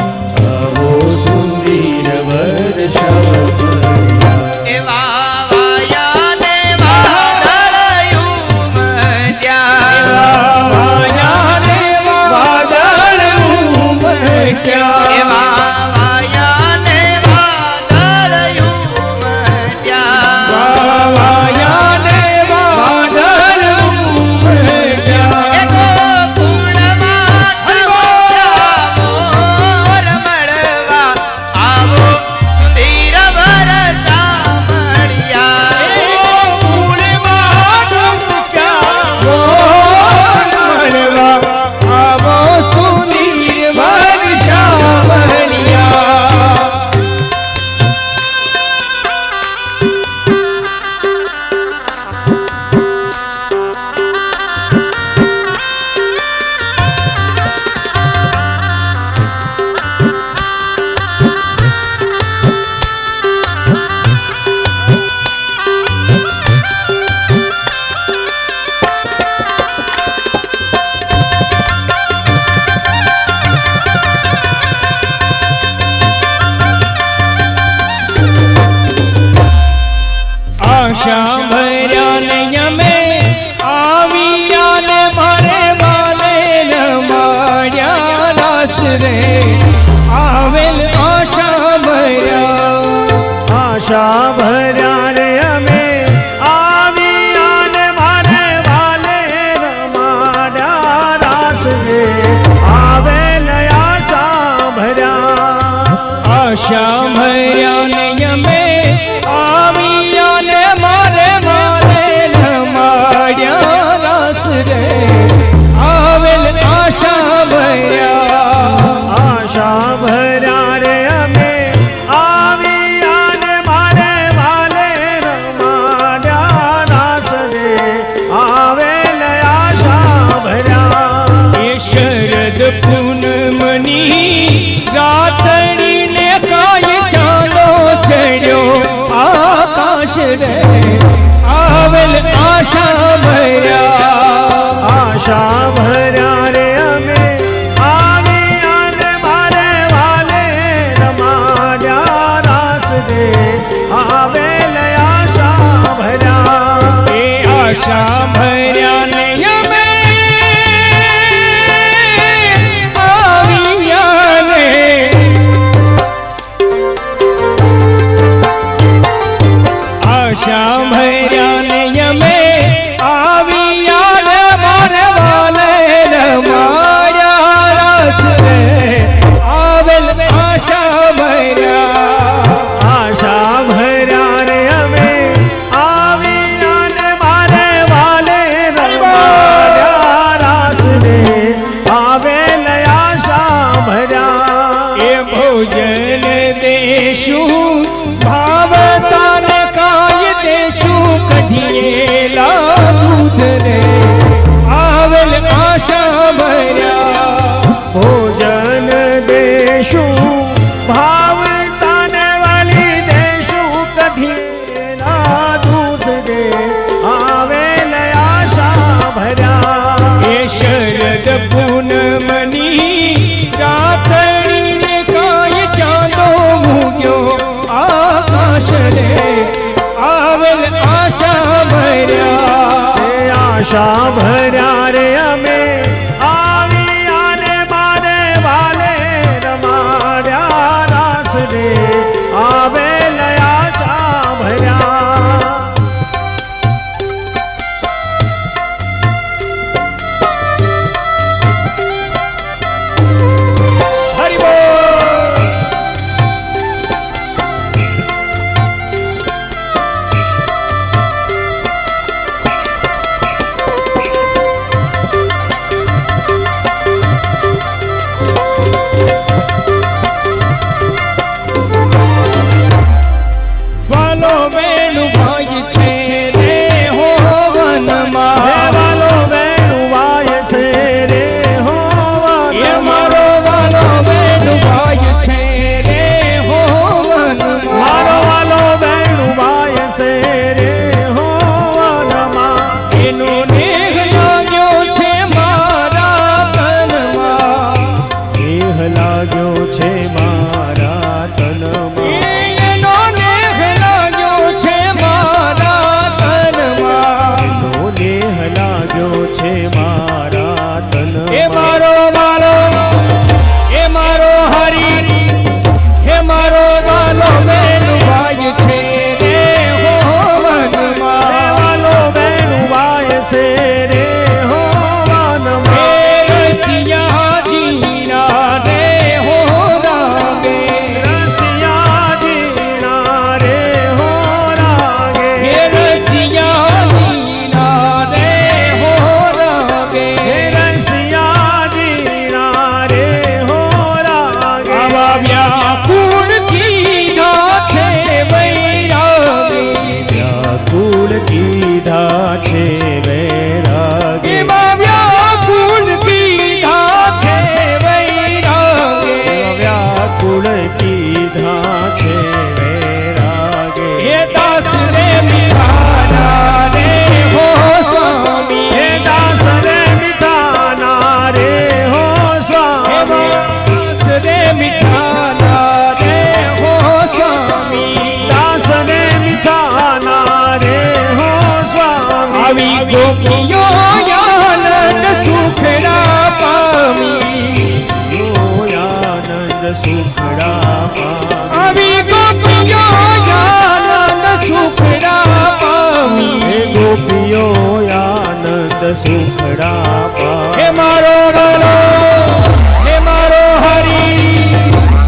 આવો સુંદર વર શામળિયા એવા વાયા ને વાદળયું મટ્યા વાયા રે વાદળ ઉમટ્યા એવા વાયા ને વાદળયું મટ્યા વાયા રે વાદળ ઉમટ્યા એ ગોકુળમાં ઠમઠમો મોર મળવા આવો સુધીર વર શામળિયા આશા ભર્યા ને અમે આવ્યા ને મારે વાલે રમાડ્યા રાસ રે આવેલ આશા ભર્યા રે અમે આવ્યા ને મારે વાલે રમાડ્યા રાસ રે આવેલ આશા ભર્યા ને અમે આવ્યા ને મારે વાલે રમાડ્યા રાસ રે આવેલ આશા ભર્યા રે અમે આવ્યા ને મારે વાલે રમાડ્યા રાસ રે આવેલ આશા ભર્યા એ શરદ પૂનમની રાતડીને કાય ચાલો ચડ્યો આકાશ રે આવેલ આશા ભર્યા રે અમે આવ્યા ને મારે વાલે રમાડ્યા રાસ રે આવેલ આશા ભર્યા એ આશા ભર્યા ને અમે આવ્યા ને આશા ભર્યા ને અમે આવ્યા ને મારે વાલે રમાડ્યા રાસ રે આવેલ આશા ભર્યા રે અમે આવ્યા ને મારે વાલે રમાડ્યા રાસ રે આવેલ આશા ભર્યા એ ભોજન દેશું ભાવતાને કાય દેશું કઢિયેલા દૂધ રે આવેલ આશા ભર્યા ભોજન દેશું ભાવતાને વાલી દેશું કઢિયેલા દૂધ રે આવેલ આશા ભર્યા એ શરદ પૂનમની રાતડીને કાય ચાંદો મૂક્યો આકાશ રે આવેલ આશા ભર્યા રે અમે આવ્યા ને મારે વાલે રમાડ્યા રાસ રે આવેલ આશા ભર્યા વાલો વેણુ ભાઈ છે રે હો વનમાં વાલો વેણુ વાય છે રે હો એ મારો વાલો વેણુ ભાઈ છે રે હો વનમાં મારો વાલો વેણુ વાય છે રે હો વનમાં એનો દેહ લાગ્યો છે મારા તનમાં દેહ લાગ્યો છે મારા તનમાં એનો દેહ લાગ્યો છે મારા તનમાં એનો દેહ લાગ્યો છે મારા એ તનમાં મારો વાલો એ મારો હરી હે મારો વાલો વેણુ ભાઈ છે રે હો વનમાં વાલો વેણુ વાય છે રે હો વનમાં રસિયા જીના રે હો રાગે રસિયા જીણા રે હો રાગે હે રસિયા જીના રે હો રાગે હે રસિયા જીણા રે હો રાગે આવા વ્યાકુળ કીધા છે વૈરાગે વ્યાકુળ કીધા છે વૈરાગે એમાં વ્યાકુળ કીધા છે વૈરાગે વ્યાકુળ કીધા છે વૈરાગે હે દાસ રે મીઠાના રે હો સ્વામી હે દાસ રે મીઠાના રે હો સ્વામી દાસ રે મીઠાના રે હો સ્વામી દાસ રે મીઠાના રે હો સ્વામી આવી ગોપીઓ આનંદ સુખડા પામી આનંદ સુખડા પામી આવી ગોપીઓ આનંદ સુખડા પામી હે ગોપીઓ આનંદ સુખડા પામી હે મારો વાલો હે મારો હરી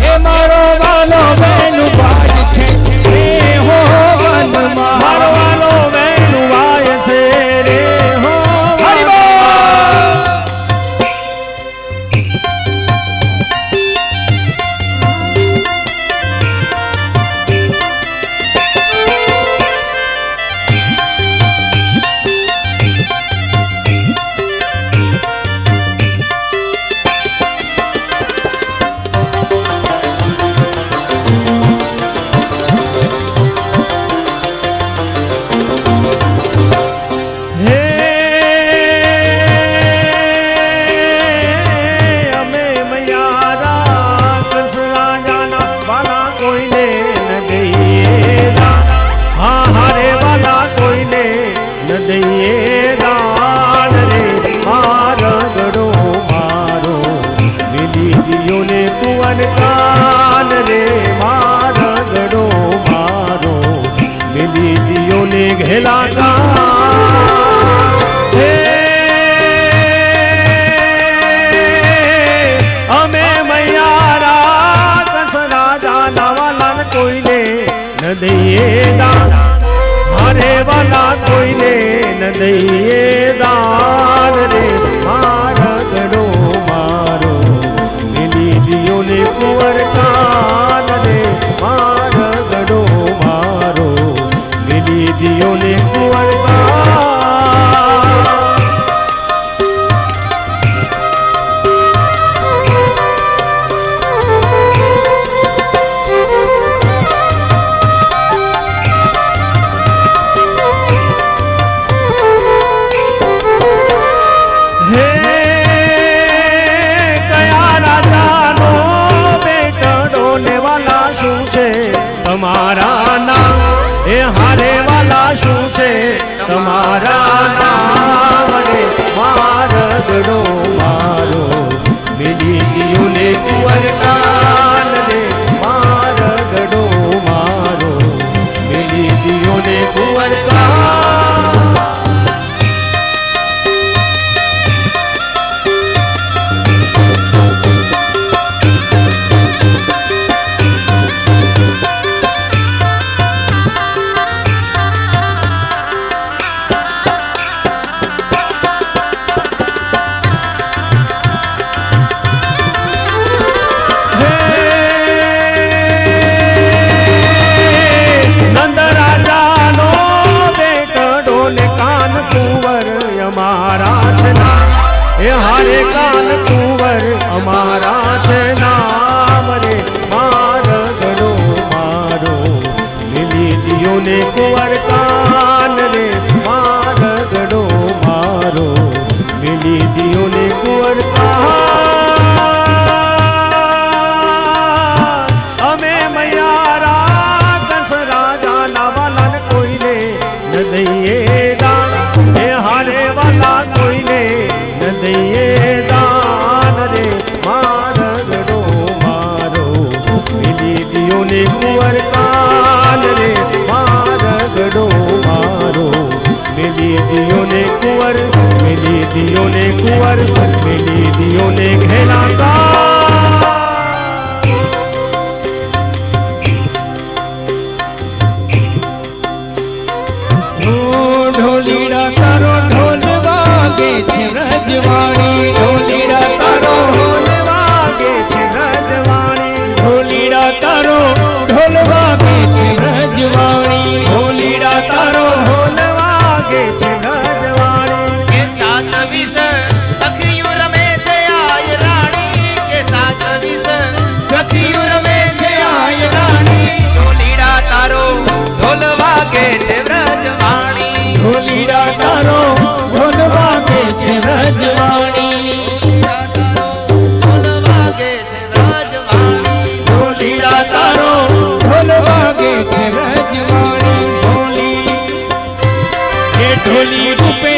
હે મારો વાલો વેણુ ભાઈ છે રે હો વનમાં મારો વાલો વેણુ વાય છે રે હો હરિ બોલ હે અમે મૈયારા કૃષ્ણ રાજાના વાલા કોઈને ન દઈએ દાન હા હારે વાલા કોઈને ન દઈએ દાન રે મારો ગડો મારો મિલી દિયો ને કુંવર કાન રે મારો ગડો મારો મિલી દિયો ને ઘેલા કાન હે અમે મૈયારા કૃષ્ણ રાજાના વાલા કોઈને ન દઈએ દાન હારે વાલા કોઈને ન દઈએ દાન રે મારા ગડો મારો મિલી દિયો ને કુંવર કાન રે મારા ગડો મારો મિલી દિયો ને કુંવર કાન હે કયા રાજાનો બેટડો ને વાલા શું છે તમારા નામ એ હારે વાલા શું છે તમારા નામ રે મારા ગડો મારો મિલી દિયો ને કુંવર કાન રે મારા ગડો મારો મિલી દિયો ને કુંવર કાન ને કુંવર કાન રે મારગડો મારો મિલી દિયો ને કુંવર કાન અમે મૈયારા કંસ રાજા ના વાલા ને કોઈને ન દઈએ દાન એ હારે વાલા કોઈને ન દઈએ દાન રે મારગડો મારો મિલી દિયો ને કુંવર કાન રે મારગડો મારો મિલી દિયો ને કુંવર મિલી દિયો ને કુંવર મિલી દિયો ને ઘેલા કાન ઢોલીડા તારો ઢોલ વાગે છે વ્રજવાણી ઢોલીડા તારો ઢોલ વાગે છે રજવાણી ઢોલીડા તારો ઢોલ વાગે છે વ્રજવાણી ઢોલીડા તારો ઢોલ વાગે છે રજવાણી કે સાત વિસ સખિયું રમે છે આય રાણી કે સાત વિસ સખિયું રમે છે આય રાણી ઢોલીડા તારો ઢોલ વાગે છે વ્રજવાણી ઢોલીડા તારો ઢોલ વાગે છે વ્રજવાણી ઢોલ વાગે છે વ્રજવાણી ઢોલીડા તારો ઢોલ વાગે છે વ્રજવાણી ઢોલી એ ઢોલી રૂપે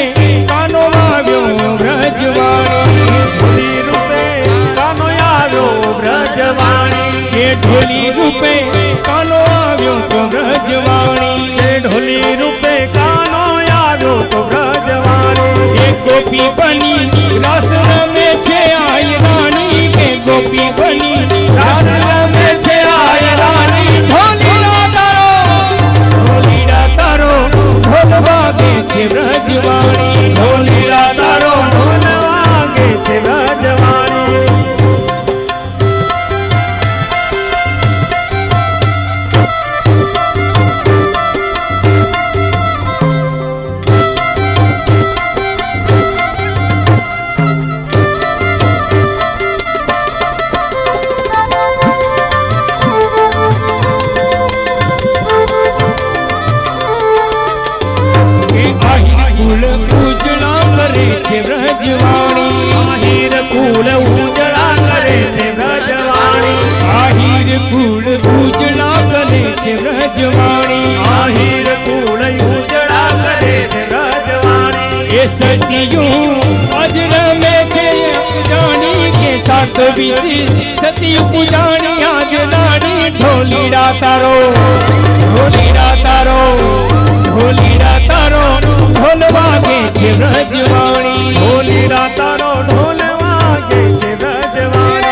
કાનો આવ્યો વ્રજવાણી ઢોલી રૂપે કાનો આવ્યો વ્રજવાણી એ ઢોલી રૂપે કાનો આવ્યો તો વ્રજવાણી એ ઢોલી રૂપે કાનો આવ્યો તો વ્રજવાણી એ ગોપી બની રસ રમે છે આય રાણી કે ગોપી બની રસ રમે છે આય રાણી ઢોલીડા તારો ઢોલ વાગે છે વ્રજવાણી ઢોલીડા તારો ઢોલ વાગે છે વ્રજવાણી એ આહિર કુલ પૂજણા કરે છે વ્રજવાણી આહિર કુલ ઉજળા કરે છે વ્રજવાણી આહિર કુળ પૂજણા કરે છે વ્રજવાણી આહિર કુલ ઉજળા કરે છે વ્રજવાણી એ સતિયું અજ રમે છે જાણી કે સાત વિશેષ સતી પૂજાણી આજ રાણી ઢોલીડા તારો ઢોલીડા તારો ઢોલીડા તારો ઢોલ વાગે છે વ્રજવાણી ઢોલીડા તારો ઢોલ વાગે છે વ્રજવાણી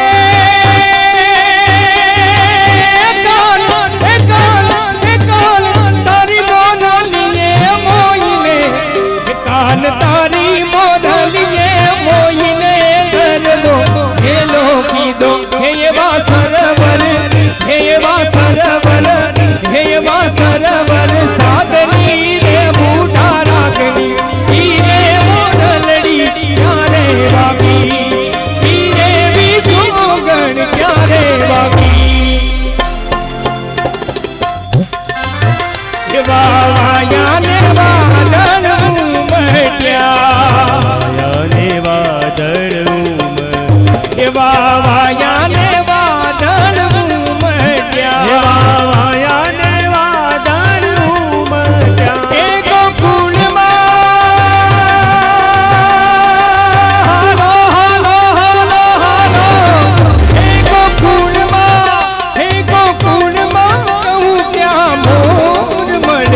તારી મોઢલીએ મોઈને કાન તારી મોઢલીએ મોઈને ગરબો હેલો કીધો હે એવા સરવર હે એવા સરવર હે એવા સરવર સાધની રે બુઢા રાખની ઈ રે મોઢલડી ક્યારે વાગી ઈ રે વિજોગણ ક્યારે વાગી વાયા ને વાદળ ઉમટ્યા વાયાને વાદળ વાયા ને વાદળ ઉમટ્યા વાયાને વાદળ ઉમટ્યા એ ગોકુળમાં હાલો હાલો હાલો હાલો એ ગોકુળમાં કહું ત્યાં મોર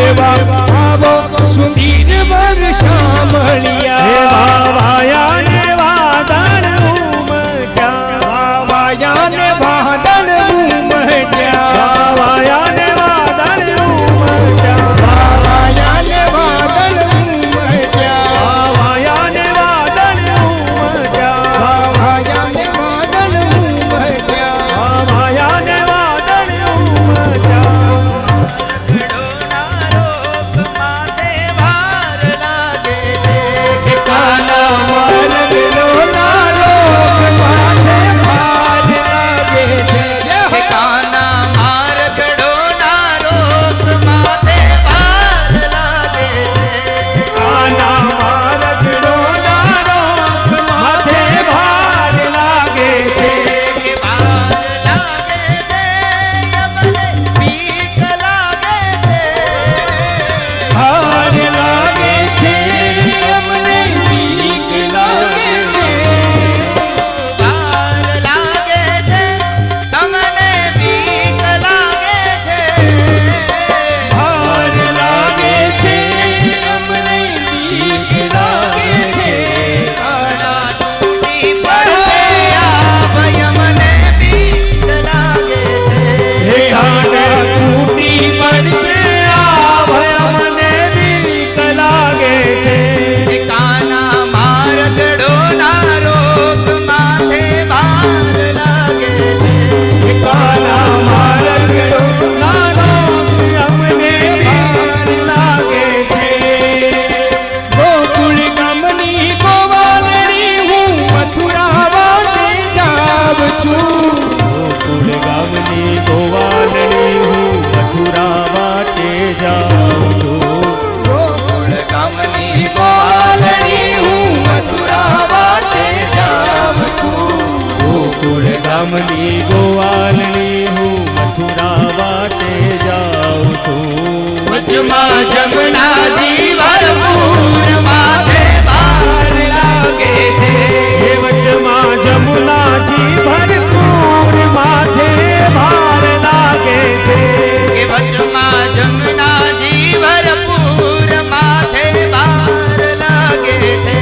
મળવા આવો સુધીર વર્ષા મળ્યા વાયાને વાદળ ઉમટ્યા વાયા ને વાદળ ઉમટ્યા વાયાને વાદળ ઉમટ્યા વાયા ને વાદળ ઉમટ્યા વાયાને વાદળ ઉમટ્યા વાયા ને વાદળ ઉમટ્યા વાયાને વાદળ ઉમટ્યા કાના મારગલો નારો માથે ભાર લાગે રામની ગોવાલની હું મથુરા વાટે જાઉં છું વચમાં જમનાજી ભરપૂર માથે ભાર લાગે છે હે વચમાં જમુનાજી ભરપૂર માથે ભાર લાગે છે કે વચમાં જમનાજી ભરપૂર માથે ભાર લાગે છે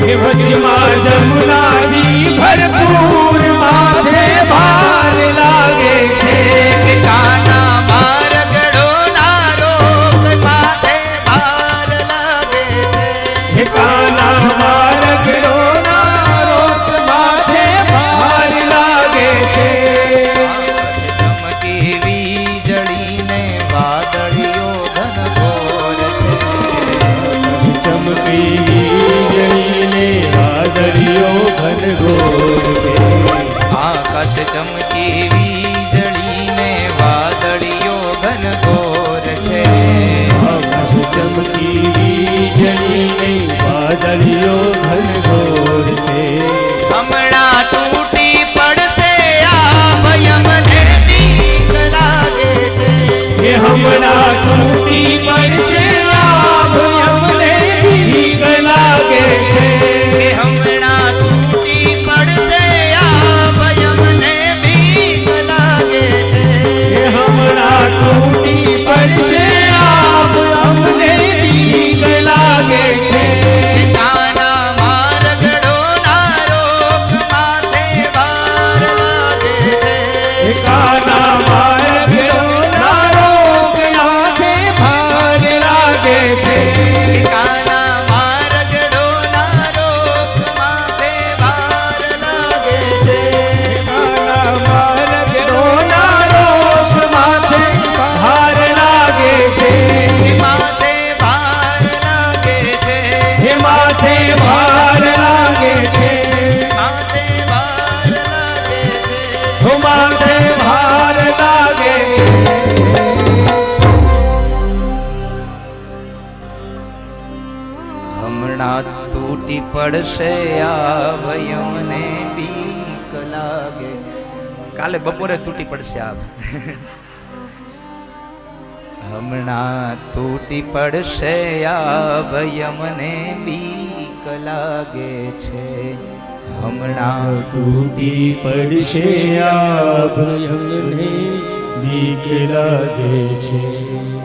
હે વચમાં જમુનાજી ભરપૂર માથે ભાર લાગે છે કે કાના મારગડો ના રોગ માથે ભાર લાગે છે હે કાના મારગડો ના રોગ માથે ભાર લાગે છે ચમકી વીજળીને વાદળીઓ ઘનઘોર છે ચમકી વીજળીને વાદળીઓ ઘનઘોર છે આકાશ ચમકી વીજળીને વાદળીઓ ઘનઘોર છે આકાશ ચમકી વીજળીને વાદળીઓ ઘનઘોર છે હમણાં તૂટી પડશે આ ભય મને બીક લાગે છે એ હમણાં તૂટી પડશે આભ અમને બીક લાગે છે કે હમણાં તૂટી પડશે આ ભય મને બીક લાગે છે એ હમણાં તૂટી પડશે આભ અમને બીક લાગે છે કાના મારગડો ના રોગ માથે ભાર લાગે છે એ કાના મારગડો ના રોગ માથે ભાર લાગે છે કાના મારગડો ના રોગ માથે ભાર લાગે છે કાના મારગડો ના રોગ માથે ભાર લાગે છે માથે ભાર લાગે છે હે માથે ભાર લાગે છે માથે ભાર લાગે છે હો માથે ભાર લાગે છે હમણાં તૂટી પડશે આ ભય મને બીક લાગે કાલે બપોરે તૂટી પડશે આપ હમણાં તૂટી પડશે આ ભય મને બીક લાગે છે હમણાં તૂટી પડશે આભ અમને બીક લાગે છે